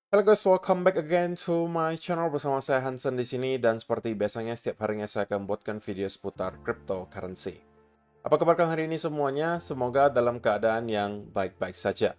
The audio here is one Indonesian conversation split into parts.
Halo guys, welcome back again to my channel bersama saya Hansen di sini dan seperti biasanya setiap harinya saya akan membuatkan video seputar cryptocurrency. Apa kabar kalian hari ini semuanya? Semoga dalam keadaan yang baik-baik saja.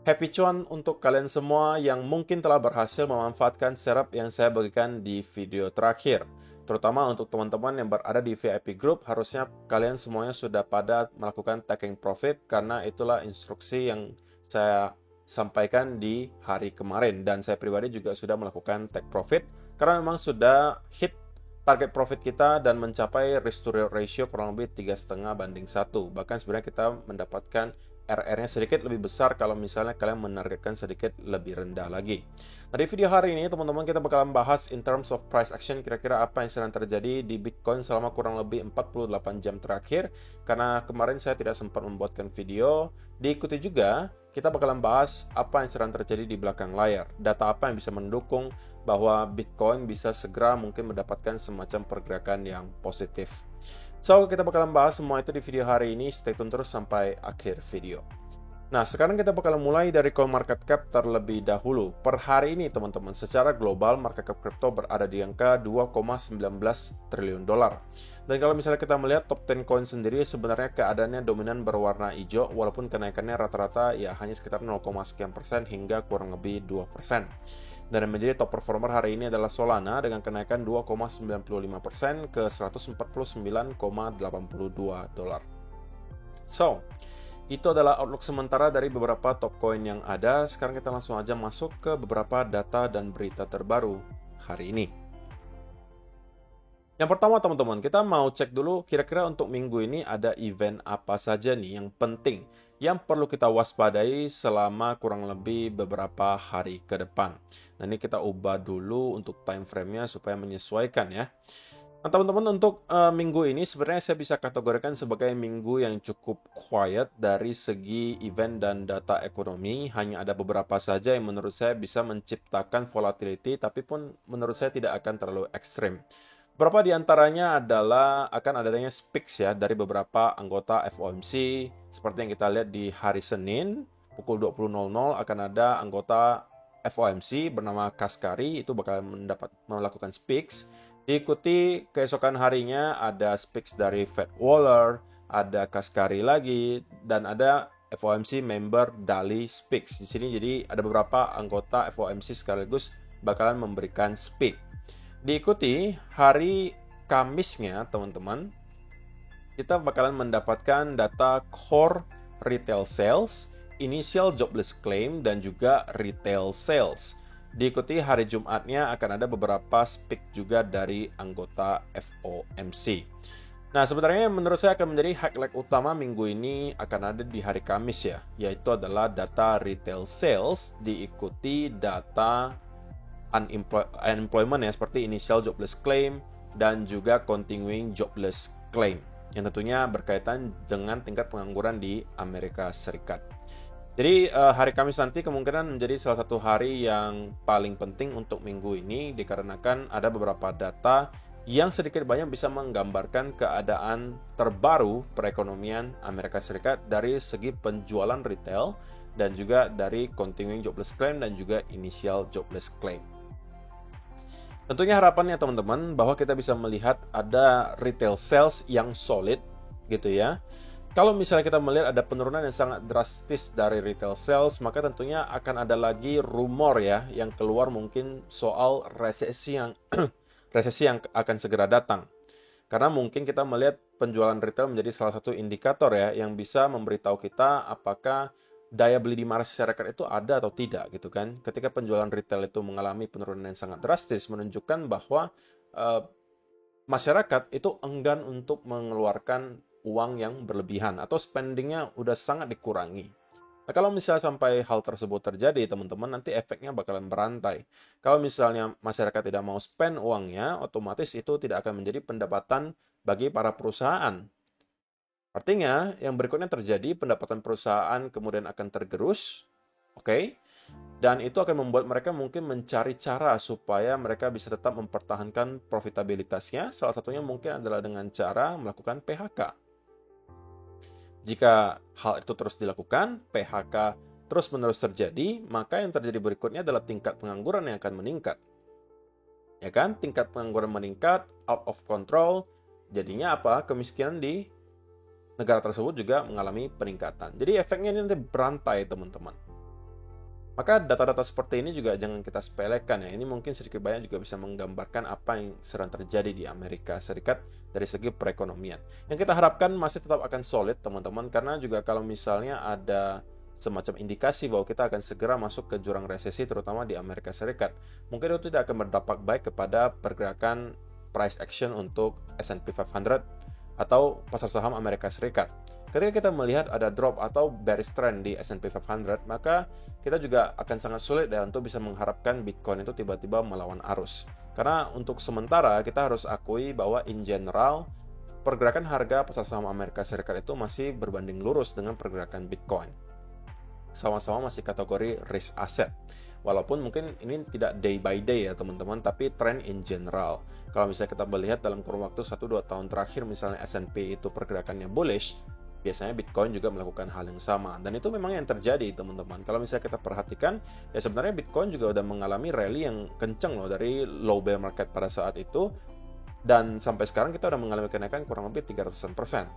Happy cuan untuk kalian semua yang mungkin telah berhasil memanfaatkan setup yang saya bagikan di video terakhir. Terutama untuk teman-teman yang berada di VIP group, harusnya kalian semuanya sudah pada melakukan taking profit karena itulah instruksi yang saya sampaikan di hari kemarin. Dan saya pribadi juga sudah melakukan take profit karena memang sudah hit target profit kita dan mencapai risk to reward ratio kurang lebih 3,5:1. Bahkan sebenarnya kita mendapatkan RR-nya sedikit lebih besar kalau misalnya kalian menargetkan sedikit lebih rendah lagi. Nah, di video hari ini teman-teman kita bakalan bahas in terms of price action kira-kira apa yang sedang terjadi di Bitcoin selama kurang lebih 48 jam terakhir. Karena kemarin saya tidak sempat membuatkan video. Diikuti juga kita bakalan bahas apa yang sedang terjadi di belakang layar. Data apa yang bisa mendukung bahwa Bitcoin bisa segera mungkin mendapatkan semacam pergerakan yang positif. So, kita bakalan bahas semua itu di video hari ini. Stay tune terus sampai akhir video. Nah, sekarang kita bakalan mulai dari CoinMarketCap terlebih dahulu. Per hari ini, teman-teman, secara global, market cap crypto berada di angka 2,19 triliun dolar. Dan kalau misalnya kita melihat top 10 coin sendiri, sebenarnya keadaannya dominan berwarna hijau, walaupun kenaikannya rata-rata ya hanya sekitar 0, sekian persen hingga kurang lebih 2%. Dan yang menjadi top performer hari ini adalah Solana dengan kenaikan 2,95% ke 149,82 dolar. So, itu adalah outlook sementara dari beberapa top coin yang ada. Sekarang kita langsung aja masuk ke beberapa data dan berita terbaru hari ini. Yang pertama teman-teman, kita mau cek dulu kira-kira untuk minggu ini ada event apa saja nih yang penting yang perlu kita waspadai selama kurang lebih beberapa hari ke depan. Nah, ini kita ubah dulu untuk time frame-nya supaya menyesuaikan ya. Nah, teman-teman, untuk minggu ini sebenarnya saya bisa kategorikan sebagai minggu yang cukup quiet dari segi event dan data ekonomi. Hanya ada beberapa saja yang menurut saya bisa menciptakan volatility, tapi pun menurut saya tidak akan terlalu ekstrim. Beberapa di antaranya adalah akan adanya speaks ya dari beberapa anggota FOMC. Seperti yang kita lihat di hari Senin, pukul 20.00 akan ada anggota FOMC bernama Kaskari, itu bakal melakukan speaks. Diikuti keesokan harinya ada speaks dari Fed Waller, ada Kaskari lagi, dan ada FOMC member Dali speaks. Di sini jadi ada beberapa anggota FOMC sekaligus bakalan memberikan speak. Diikuti hari Kamisnya, teman-teman, kita bakalan mendapatkan data core retail sales, initial jobless claim, dan juga retail sales. Diikuti hari Jumatnya akan ada beberapa speak juga dari anggota FOMC. Nah, sebenarnya menurut saya akan menjadi highlight utama minggu ini akan ada di hari Kamis ya, yaitu adalah data retail sales diikuti data unemployment ya, seperti initial jobless claim dan juga continuing jobless claim yang tentunya berkaitan dengan tingkat pengangguran di Amerika Serikat. Jadi hari Kamis nanti kemungkinan menjadi salah satu hari yang paling penting untuk minggu ini dikarenakan ada beberapa data yang sedikit banyak bisa menggambarkan keadaan terbaru perekonomian Amerika Serikat dari segi penjualan retail dan juga dari continuing jobless claim dan juga initial jobless claim. Tentunya harapannya teman-teman bahwa kita bisa melihat ada retail sales yang solid gitu ya. Kalau misalnya kita melihat ada penurunan yang sangat drastis dari retail sales, maka tentunya akan ada lagi rumor ya yang keluar mungkin soal resesi yang resesi yang akan segera datang. Karena mungkin kita melihat penjualan retail menjadi salah satu indikator ya yang bisa memberitahu kita apakah daya beli di masyarakat itu ada atau tidak gitu kan. Ketika penjualan retail itu mengalami penurunan yang sangat drastis menunjukkan bahwa uh, masyarakat itu enggan untuk mengeluarkan uang yang berlebihan atau spendingnya udah sangat dikurangi. Nah, kalau misalnya sampai hal tersebut terjadi, teman-teman, nanti efeknya bakalan berantai. Kalau misalnya masyarakat tidak mau spend uangnya, otomatis itu tidak akan menjadi pendapatan bagi para perusahaan. Artinya, yang berikutnya terjadi, pendapatan perusahaan kemudian akan tergerus, oke? Dan itu akan membuat mereka mungkin mencari cara supaya mereka bisa tetap mempertahankan profitabilitasnya. Salah satunya mungkin adalah dengan cara melakukan PHK. Jika hal itu terus dilakukan, PHK terus-menerus terjadi, maka yang terjadi berikutnya adalah tingkat pengangguran yang akan meningkat. Ya kan? Tingkat pengangguran meningkat, out of control, jadinya apa? Kemiskinan di negara tersebut juga mengalami peningkatan. Jadi efeknya ini nanti berantai, teman-teman. Maka data-data seperti ini juga jangan kita sepelekan ya. Ini mungkin sedikit banyak juga bisa menggambarkan apa yang sedang terjadi di Amerika Serikat dari segi perekonomian. Yang kita harapkan masih tetap akan solid, teman-teman, karena juga kalau misalnya ada semacam indikasi bahwa kita akan segera masuk ke jurang resesi, terutama di Amerika Serikat, mungkin itu tidak akan berdampak baik kepada pergerakan price action untuk S&P 500 atau pasar saham Amerika Serikat. Ketika kita melihat ada drop atau bearish trend di S&P 500, maka kita juga akan sangat sulit ya untuk bisa mengharapkan Bitcoin itu tiba-tiba melawan arus. Karena untuk sementara kita harus akui bahwa in general pergerakan harga pasar saham Amerika Serikat itu masih berbanding lurus dengan pergerakan Bitcoin. Sama-sama masih kategori risk asset. Walaupun mungkin ini tidak day by day ya teman-teman, tapi trend in general. Kalau misalnya kita melihat dalam kurun waktu 1-2 tahun terakhir, misalnya S&P itu pergerakannya bullish, biasanya Bitcoin juga melakukan hal yang sama. Dan itu memang yang terjadi, teman-teman. Kalau misalnya kita perhatikan, ya sebenarnya Bitcoin juga udah mengalami rally yang kenceng loh dari low bear market pada saat itu. Dan sampai sekarang kita udah mengalami kenaikan kurang lebih 300%.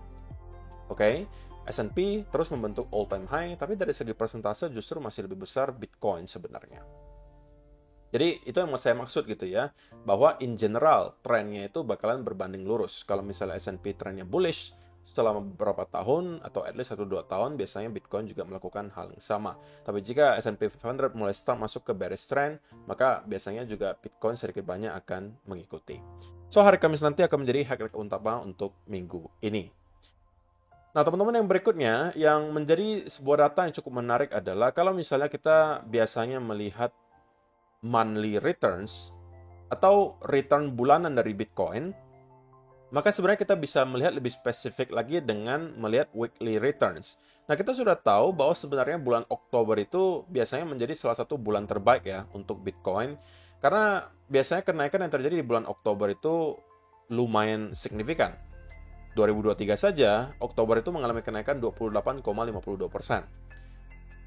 Oke, S&P terus membentuk all time high, tapi dari segi persentase justru masih lebih besar Bitcoin sebenarnya. Jadi itu yang mau saya maksud gitu ya, bahwa in general trennya itu bakalan berbanding lurus. Kalau misalnya S&P trennya bullish, selama beberapa tahun atau at least 1-2 tahun biasanya Bitcoin juga melakukan hal yang sama. Tapi jika S&P 500 mulai start masuk ke bearish trend, maka biasanya juga Bitcoin sedikit banyak akan mengikuti. So hari Kamis nanti akan menjadi hari utama untuk minggu ini. Nah teman-teman, yang berikutnya yang menjadi sebuah data yang cukup menarik adalah kalau misalnya kita biasanya melihat monthly returns atau return bulanan dari Bitcoin, maka sebenarnya kita bisa melihat lebih spesifik lagi dengan melihat weekly returns. Nah, kita sudah tahu bahwa sebenarnya bulan Oktober itu biasanya menjadi salah satu bulan terbaik ya untuk Bitcoin. Karena biasanya kenaikan yang terjadi di bulan Oktober itu lumayan signifikan. 2023 saja, Oktober itu mengalami kenaikan 28,52%.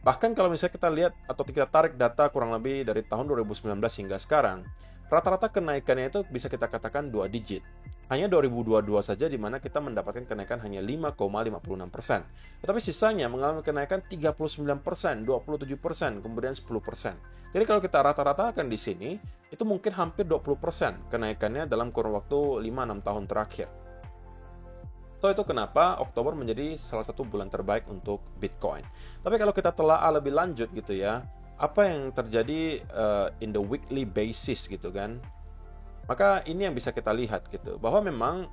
Bahkan kalau misalnya kita lihat atau kita tarik data kurang lebih dari tahun 2019 hingga sekarang, rata-rata kenaikannya itu bisa kita katakan 2 digit. Hanya 2022 saja di mana kita mendapatkan kenaikan hanya 5,56%. Tetapi sisanya mengalami kenaikan 39%, 27%, kemudian 10%. Jadi kalau kita rata-ratakan di sini, itu mungkin hampir 20% kenaikannya dalam kurun waktu 5-6 tahun terakhir. So, itu kenapa Oktober menjadi salah satu bulan terbaik untuk Bitcoin. Tapi kalau kita telah lebih lanjut gitu ya, apa yang terjadi in the weekly basis gitu kan, maka ini yang bisa kita lihat gitu, bahwa memang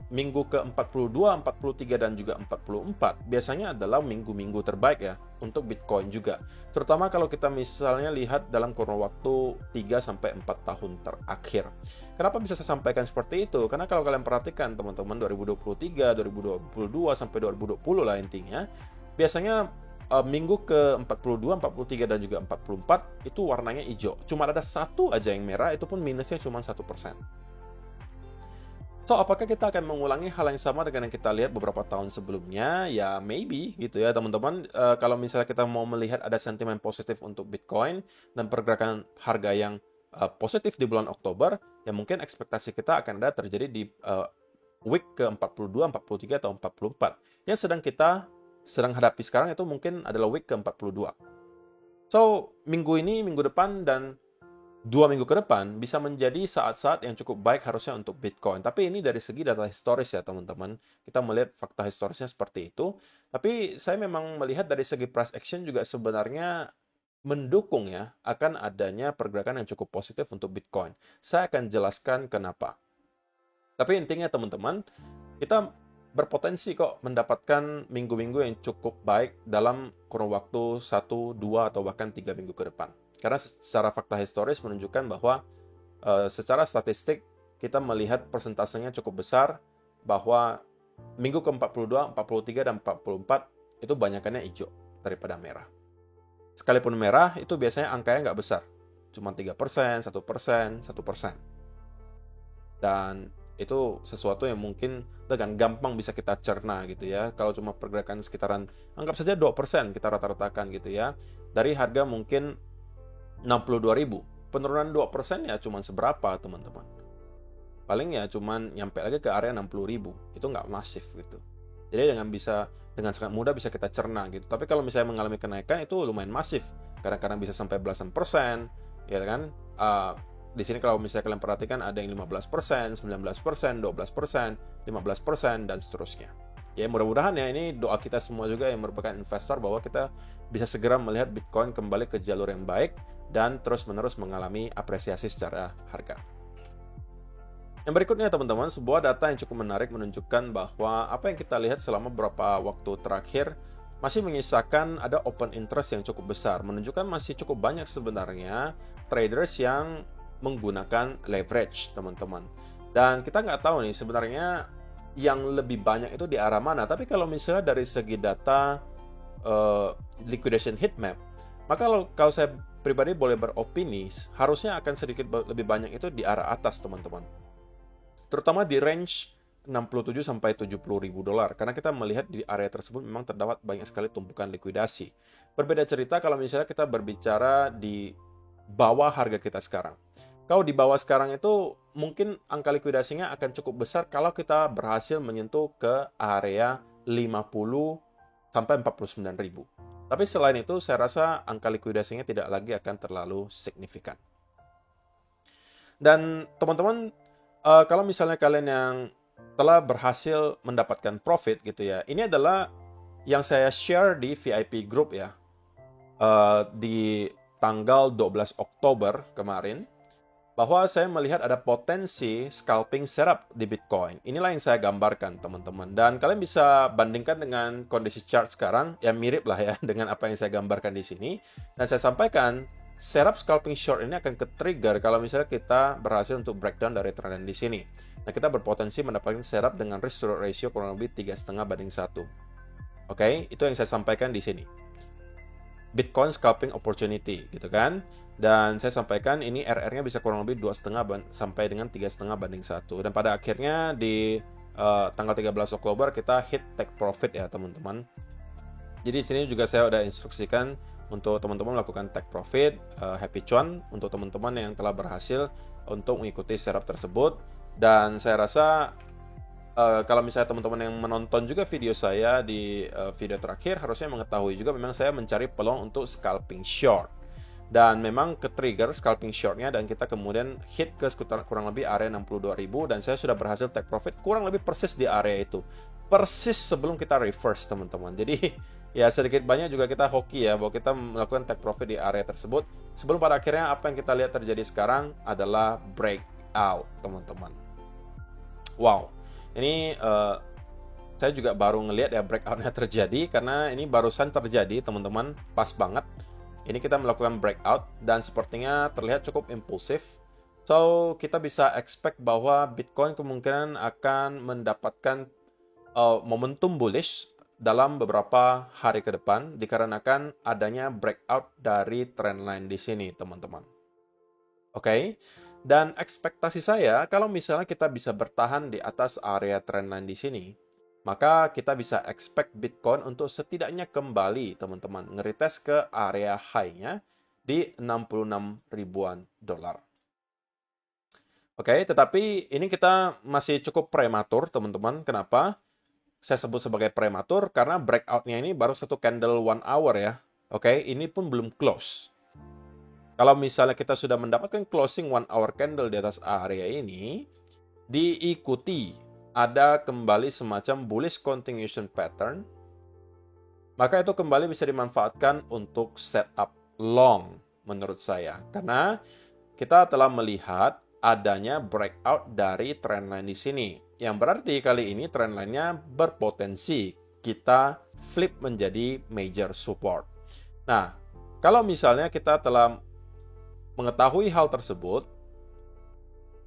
minggu ke-42, 43, dan juga 44 biasanya adalah minggu-minggu terbaik ya untuk Bitcoin juga. Terutama kalau kita misalnya lihat dalam kurun waktu 3-4 tahun terakhir. Kenapa bisa saya sampaikan seperti itu? Karena kalau kalian perhatikan teman-teman, 2023, 2022, sampai 2020 lah intinya, biasanya minggu ke-42, 43, dan juga 44 itu warnanya hijau. Cuma ada satu aja yang merah, itu pun minusnya cuma 1%. So, apakah kita akan mengulangi hal yang sama dengan yang kita lihat beberapa tahun sebelumnya? Ya, maybe gitu ya teman-teman. Kalau misalnya kita mau melihat ada sentimen positif untuk Bitcoin dan pergerakan harga yang positif di bulan Oktober, ya mungkin ekspektasi kita akan ada terjadi di week ke-42, 43, atau 44. Yang sedang hadapi sekarang itu mungkin adalah week ke-42. So, minggu ini, minggu depan, dan 2 minggu ke depan bisa menjadi saat-saat yang cukup baik harusnya untuk Bitcoin. Tapi ini dari segi data historis ya teman-teman. Kita melihat fakta historisnya seperti itu. Tapi saya memang melihat dari segi price action juga sebenarnya mendukung ya akan adanya pergerakan yang cukup positif untuk Bitcoin. Saya akan jelaskan kenapa. Tapi intinya teman-teman, kita berpotensi kok mendapatkan minggu-minggu yang cukup baik dalam kurun waktu 1, 2, atau bahkan 3 minggu ke depan. Karena secara fakta historis menunjukkan bahwa secara statistik kita melihat persentasenya cukup besar bahwa minggu ke-42, 43, dan 44 itu banyakannya hijau daripada merah. Sekalipun merah itu biasanya angkanya nggak besar. Cuma 3%, 1%, 1%. Dan Itu sesuatu yang mungkin dengan gampang bisa kita cerna gitu ya. Kalau cuma pergerakan sekitaran, anggap saja 2% kita rata-ratakan gitu ya. Dari harga mungkin 62.000, penurunan 2% ya cuman seberapa teman-teman. Paling ya cuman nyampe lagi ke area 60.000, itu nggak masif gitu. Jadi dengan sangat mudah bisa kita cerna gitu. Tapi kalau misalnya mengalami kenaikan itu lumayan masif. Kadang-kadang bisa sampai belasan persen, ya kan? Di sini kalau misalnya kalian perhatikan ada yang 15%, 19%, 12%, 15%, dan seterusnya. Ya mudah-mudahan ya ini doa kita semua juga yang merupakan investor bahwa kita bisa segera melihat Bitcoin kembali ke jalur yang baik dan terus-menerus mengalami apresiasi secara harga. Yang berikutnya teman-teman, sebuah data yang cukup menarik menunjukkan bahwa apa yang kita lihat selama beberapa waktu terakhir masih menyisakan ada open interest yang cukup besar, menunjukkan masih cukup banyak sebenarnya traders yang menggunakan leverage teman-teman. Dan kita nggak tahu nih sebenarnya yang lebih banyak itu di arah mana, tapi kalau misalnya dari segi data liquidation heat map, maka kalau saya pribadi boleh beropini, harusnya akan sedikit lebih banyak itu di arah atas teman-teman. Terutama di range 67 sampai 70 ribu dolar, karena kita melihat di area tersebut memang terdapat banyak sekali tumpukan likuidasi. Berbeda cerita kalau misalnya kita berbicara di bawah harga kita sekarang. Kalau di bawah sekarang itu mungkin angka likuidasinya akan cukup besar kalau kita berhasil menyentuh ke area 50 sampai 49 ribu. Tapi selain itu saya rasa angka likuidasinya tidak lagi akan terlalu signifikan. Dan teman-teman, kalau misalnya kalian yang telah berhasil mendapatkan profit gitu ya, ini adalah yang saya share di VIP group ya, di tanggal 12 Oktober kemarin, bahwa saya melihat ada potensi scalping setup di Bitcoin. Inilah yang saya gambarkan teman-teman, dan kalian bisa bandingkan dengan kondisi chart sekarang, ya mirip lah ya dengan apa yang saya gambarkan di sini, dan saya sampaikan setup scalping short ini akan ke-trigger kalau misalnya kita berhasil untuk breakdown dari trend di sini. Nah, kita berpotensi mendapatkan setup dengan risk to ratio kurang lebih 3,5:1. Oke, itu yang saya sampaikan di sini. Bitcoin scalping opportunity gitu kan. Dan saya sampaikan ini RR-nya bisa kurang lebih 2,5 sampai dengan 3,5:1. Dan pada akhirnya di tanggal 13 Oktober kita hit take profit ya teman-teman. Jadi di sini juga saya udah instruksikan untuk teman-teman melakukan take profit, happy cuan untuk teman-teman yang telah berhasil untuk mengikuti setup tersebut. Dan saya rasa kalau misalnya teman-teman yang menonton juga video saya di video terakhir harusnya mengetahui juga memang saya mencari peluang untuk scalping short. Dan memang ke-trigger scalping shortnya dan kita kemudian hit ke sekitar kurang lebih area 62.000 dan saya sudah berhasil take profit kurang lebih persis di area itu. Persis sebelum kita reverse teman-teman. Jadi ya sedikit banyak juga kita hoki ya bahwa kita melakukan take profit di area tersebut sebelum pada akhirnya apa yang kita lihat terjadi sekarang adalah breakout teman-teman. Wow, ini saya juga baru ngelihat ya breakoutnya terjadi karena ini barusan terjadi teman-teman, pas banget. Ini kita melakukan breakout dan sepertinya terlihat cukup impulsif. So kita bisa expect bahwa Bitcoin kemungkinan akan mendapatkan momentum bullish dalam beberapa hari ke depan dikarenakan adanya breakout dari trendline di sini, teman-teman. Oke. Dan ekspektasi saya kalau misalnya kita bisa bertahan di atas area trendline di sini, maka kita bisa expect Bitcoin untuk setidaknya kembali, teman-teman, nge-retest ke area high-nya di 66 ribuan dolar. Oke, tetapi ini kita masih cukup prematur, teman-teman. Kenapa? Saya sebut sebagai prematur karena breakout-nya ini baru satu candle 1 hour ya. Oke, ini pun belum close. Kalau misalnya kita sudah mendapatkan closing 1 hour candle di atas area ini, diikuti ada kembali semacam bullish continuation pattern, maka itu kembali bisa dimanfaatkan untuk setup long menurut saya. Karena kita telah melihat adanya breakout dari trendline di sini. Yang berarti kali ini trendline-nya berpotensi kita flip menjadi major support. Nah, kalau misalnya kita telah mengetahui hal tersebut,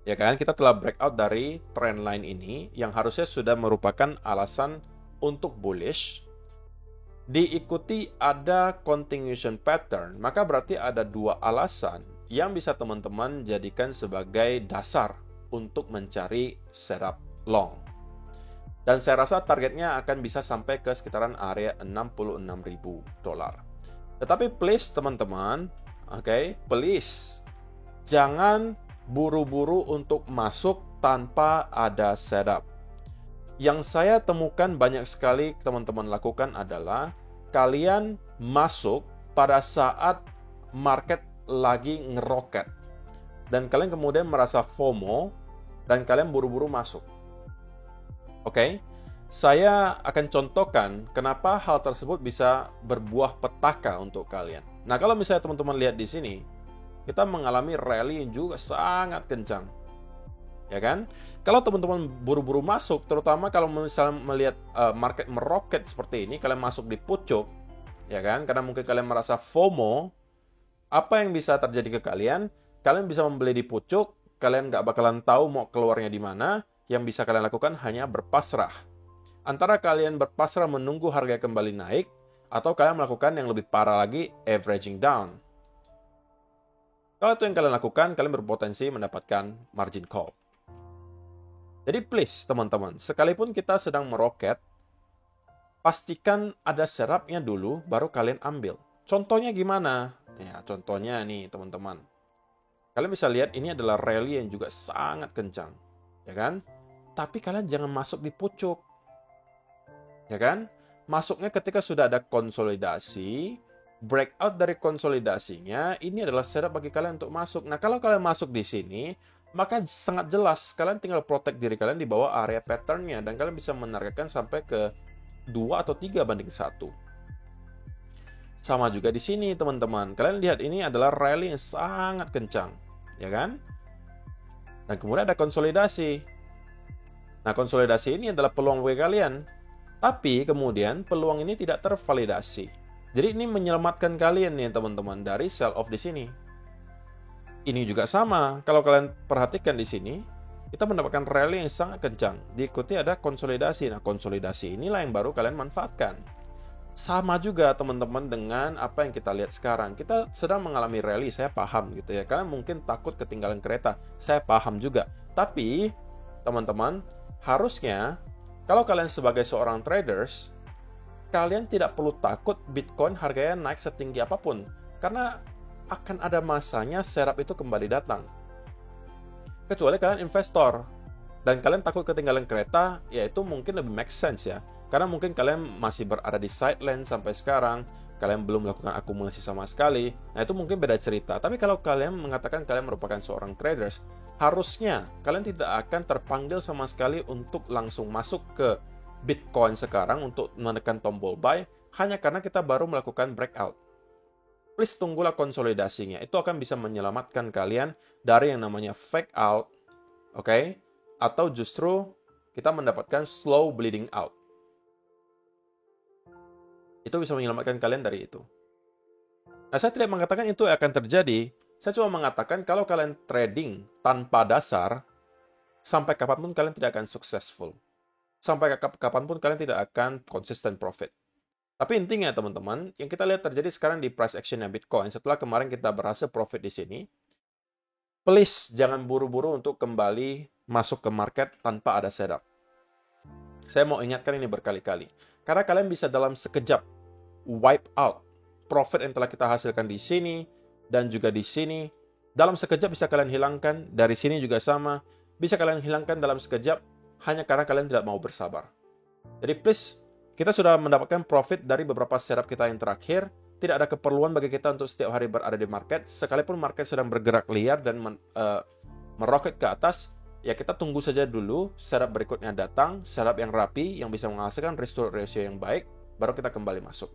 ya kan, kita telah breakout dari trendline ini yang harusnya sudah merupakan alasan untuk bullish, diikuti ada continuation pattern, maka berarti ada dua alasan yang bisa teman-teman jadikan sebagai dasar untuk mencari setup long. Dan saya rasa targetnya akan bisa sampai ke sekitaran area $66.000. Tetapi please teman-teman, please jangan buru-buru untuk masuk tanpa ada setup. Yang saya temukan banyak sekali teman-teman lakukan adalah kalian masuk pada saat market lagi ngeroket. Dan kalian kemudian merasa FOMO dan kalian buru-buru masuk. Saya akan contohkan kenapa hal tersebut bisa berbuah petaka untuk kalian. Nah, kalau misalnya teman-teman lihat di sini, kita mengalami rally yang juga sangat kencang. Ya kan? Kalau teman-teman buru-buru masuk, terutama kalau misalnya melihat market meroket seperti ini, kalian masuk di pucuk, ya kan? Karena mungkin kalian merasa FOMO, apa yang bisa terjadi ke kalian? Kalian bisa membeli di pucuk, kalian nggak bakalan tahu mau keluarnya di mana. Yang bisa kalian lakukan hanya berpasrah. Antara kalian berpasrah menunggu harga kembali naik, atau kalian melakukan yang lebih parah lagi, averaging down. Kalau itu yang kalian lakukan, kalian berpotensi mendapatkan margin call. Jadi please teman-teman, sekalipun kita sedang meroket, pastikan ada serapnya dulu, baru kalian ambil. Contohnya gimana? Ya, contohnya nih teman-teman. Kalian bisa lihat ini adalah rally yang juga sangat kencang. Ya kan? Tapi kalian jangan masuk di pucuk. Ya kan? Masuknya ketika sudah ada konsolidasi, breakout dari konsolidasinya, ini adalah setup bagi kalian untuk masuk. Nah, kalau kalian masuk di sini, maka sangat jelas kalian tinggal protect diri kalian di bawah area patternnya, dan kalian bisa menargetkan sampai ke 2 atau 3:1. Sama juga di sini, teman-teman. Kalian lihat ini adalah rally yang sangat kencang, ya kan? Dan kemudian ada konsolidasi. Nah, konsolidasi ini adalah peluang bagi kalian. Tapi kemudian peluang ini tidak tervalidasi. Jadi ini menyelamatkan kalian nih, teman-teman, dari sell off di sini. Ini juga sama. Kalau kalian perhatikan di sini, kita mendapatkan rally yang sangat kencang. Diikuti ada konsolidasi. Nah, konsolidasi inilah yang baru kalian manfaatkan. Sama juga teman-teman dengan apa yang kita lihat sekarang. Kita sedang mengalami rally, saya paham gitu ya. Kalian mungkin takut ketinggalan kereta, saya paham juga. Tapi teman-teman, harusnya kalau kalian sebagai seorang traders, kalian tidak perlu takut Bitcoin harganya naik setinggi apapun. Karena akan ada masanya setup itu kembali datang. Kecuali kalian investor dan kalian takut ketinggalan kereta, ya itu mungkin lebih make sense ya. Karena mungkin kalian masih berada di sideline sampai sekarang, kalian belum melakukan akumulasi sama sekali. Nah, itu mungkin beda cerita. Tapi kalau kalian mengatakan kalian merupakan seorang traders, harusnya kalian tidak akan terpanggil sama sekali untuk langsung masuk ke Bitcoin sekarang untuk menekan tombol buy hanya karena kita baru melakukan breakout. Please tunggulah konsolidasinya. Itu akan bisa menyelamatkan kalian dari yang namanya fake out, atau justru kita mendapatkan slow bleeding out. Itu bisa menyelamatkan kalian dari itu. Nah, saya tidak mengatakan itu akan terjadi. Saya cuma mengatakan kalau kalian trading tanpa dasar, sampai kapanpun kalian tidak akan successful. Sampai kapanpun kalian tidak akan consistent profit. Tapi intinya teman-teman, yang kita lihat terjadi sekarang di price action-nya Bitcoin, setelah kemarin kita berhasil profit di sini, please jangan buru-buru untuk kembali masuk ke market tanpa ada setup. Saya mau ingatkan ini berkali-kali. Karena kalian bisa dalam sekejap wipe out profit yang telah kita hasilkan di sini dan juga di sini. Dalam sekejap bisa kalian hilangkan, dari sini juga sama. Bisa kalian hilangkan dalam sekejap hanya karena kalian tidak mau bersabar. Jadi please, kita sudah mendapatkan profit dari beberapa setup kita yang terakhir. Tidak ada keperluan bagi kita untuk setiap hari berada di market. Sekalipun market sedang bergerak liar dan meroket ke atas, ya kita tunggu saja dulu setup berikutnya datang, setup yang rapi, yang bisa menghasilkan risk to ratio yang baik, baru kita kembali masuk.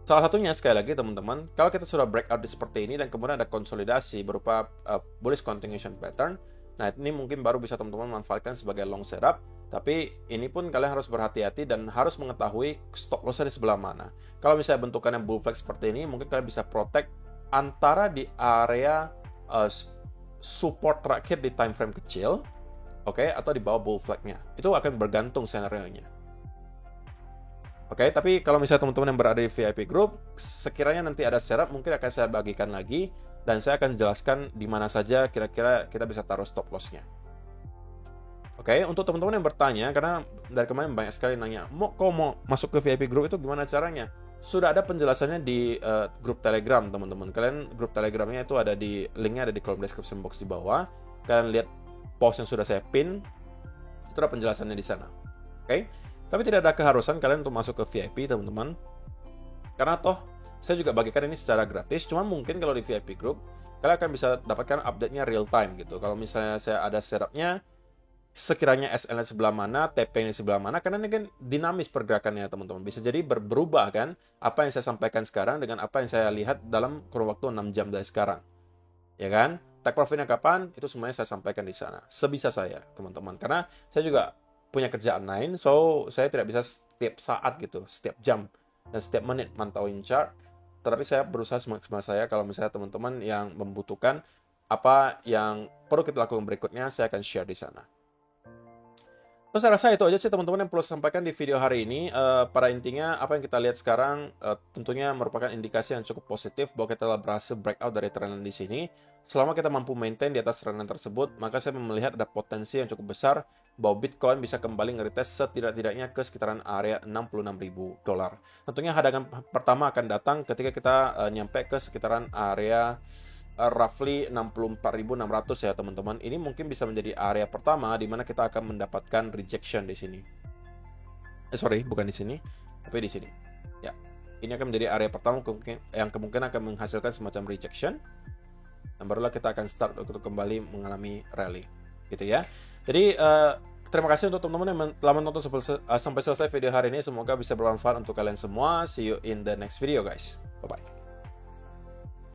Salah satunya, sekali lagi teman-teman, kalau kita sudah breakout seperti ini dan kemudian ada konsolidasi berupa bullish continuation pattern, nah ini mungkin baru bisa teman-teman manfaatkan sebagai long setup. Tapi ini pun kalian harus berhati-hati dan harus mengetahui stop loss di sebelah mana. Kalau misalnya bentukannya bull flag seperti ini, mungkin kalian bisa protect antara di area support terakhir di time frame kecil, atau di bawah bull flag-nya. Itu akan bergantung scenario-nya. Tapi kalau misalnya teman-teman yang berada di VIP group, sekiranya nanti ada setup, mungkin akan saya bagikan lagi dan saya akan jelaskan di mana saja kira-kira kita bisa taruh stop loss-nya. Oke, untuk teman-teman yang bertanya, karena dari kemarin banyak sekali nanya, kok mau masuk ke VIP group itu gimana caranya? Sudah ada penjelasannya di grup Telegram, teman-teman. Kalian grup Telegramnya itu ada di linknya ada di kolom description box di bawah. Kalian lihat post yang sudah saya pin, itu ada penjelasannya di sana. Oke, tapi tidak ada keharusan kalian untuk masuk ke VIP, teman-teman. Karena toh saya juga bagikan ini secara gratis. Cuma mungkin kalau di VIP group kalian akan bisa dapatkan update-nya real time gitu. Kalau misalnya saya ada setupnya, sekiranya SL-nya sebelah mana, TP-nya sebelah mana, karena ini kan dinamis pergerakannya teman-teman. Bisa jadi berubah kan, apa yang saya sampaikan sekarang dengan apa yang saya lihat dalam kurun waktu 6 jam dari sekarang. Ya kan? Take profit-nya kapan, itu semuanya saya sampaikan di sana. Sebisa saya, teman-teman. Karena saya juga punya kerjaan lain, so saya tidak bisa setiap saat gitu, setiap jam, dan setiap menit mantauin chart. Tetapi saya berusaha semaksimal saya, kalau misalnya teman-teman yang membutuhkan apa yang perlu kita lakukan berikutnya, saya akan share di sana. Terus saya rasa itu aja sih teman-teman yang perlu saya sampaikan di video hari ini. Pada intinya apa yang kita lihat sekarang tentunya merupakan indikasi yang cukup positif bahwa kita telah berhasil breakout dari trend di sini. Selama kita mampu maintain di atas trend tersebut, maka saya melihat ada potensi yang cukup besar bahwa Bitcoin bisa kembali nge-retest setidak-tidaknya ke sekitaran area $66.000. Tentunya hadangan pertama akan datang ketika kita nyampe ke sekitaran area roughly 64.600 ya teman-teman. Ini mungkin bisa menjadi area pertama di mana kita akan mendapatkan rejection di sini. Sorry, bukan di sini, tapi di sini. Ya, ini akan menjadi area pertama yang kemungkinan akan menghasilkan semacam rejection. Dan barulah kita akan start untuk kembali mengalami rally, gitu ya. Jadi terima kasih untuk teman-teman yang telah menonton sampai selesai video hari ini. Semoga bisa bermanfaat untuk kalian semua. See you in the next video guys. Bye bye.